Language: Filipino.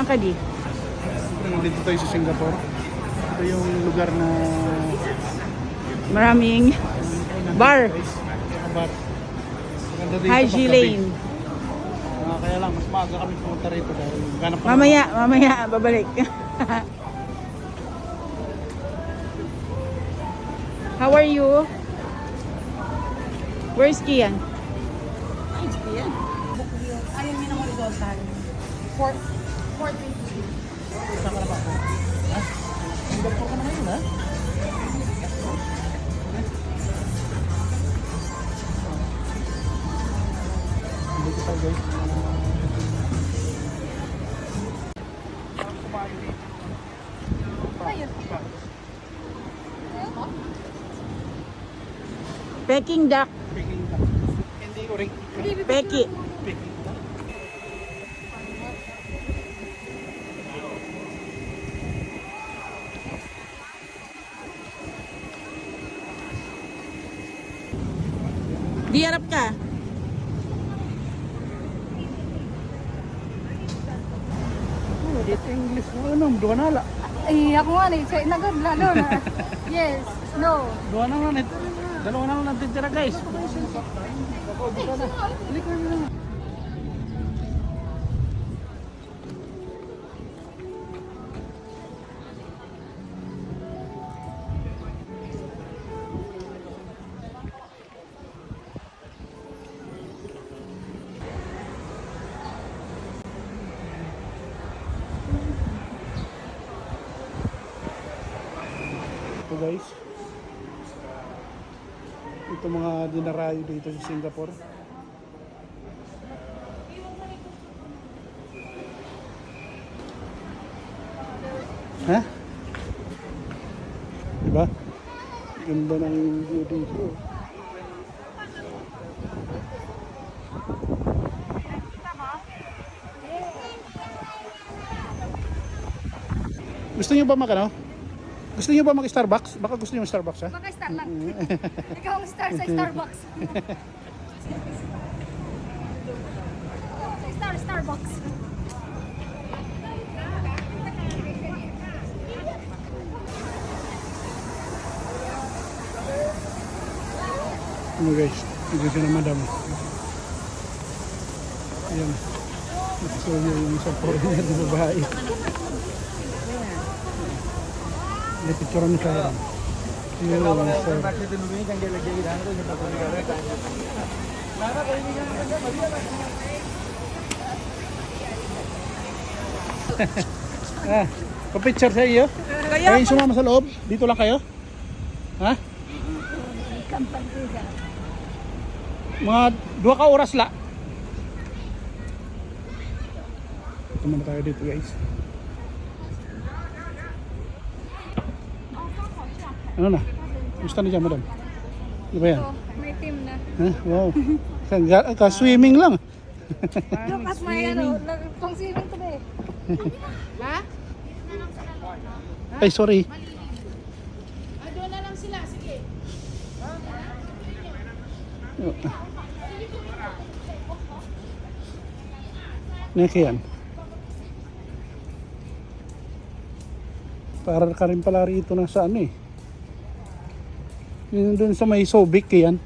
ka di? Dito tayo sa Singapore. Ito yung lugar na Maraming bar. But, maganda dito Haji paggabi. Lane. Kaya lang, mas maaga kami pumunta rito dahil ganap pa Mamaya babalik. How are you? Where's Kian? Ayaw niya ng horizontal. Port 50. Saan ka na ba? Ha? Singapore ka na ngayon, ha? Dito tayo, guys. Ayun. Peking duck. Peking duck. Hindi uring. Peki. Peking duck. Di harap ka. Oh, dito English. Ano, doon na la. Ay, ako nga eh. Say, nagad lalo na. Yes. No. Doon na nga. Dalawa na lang natitira, guys. Halika na. Ito guys, ito mga dinarayo dito sa Singapore. Ha? Diba? Ganda ng view dito. Gusto niyo ba mag-ano? Gusto niyo ba mag-Starbucks? Baka gusto niyo mag-Starbucks, ha? Baka star lang. Ikaw ang star sa Starbucks. Starbucks. Ano guys, dito na madam. Ayan. Gusto niyo yung isang foreigner na babae. May picture ni saya. Yun lang sir. Pa-picture sa iyo? Kayo yung sumama sa loob? Dito lang kayo? Ha? Mga 2 ka oras la. Tumama tayo dito guys. Ano na? Gusto na dyan madam? Di ba yan? May team na. Ha? Wow. Ka-swimming lang. Look at my pang swimming to be. Ha? Ay, sorry. Doon na lang sila. Sige. Neke yan. Para ka rin pala rito na sa ano eh. Yun dun sa may Sobic yan.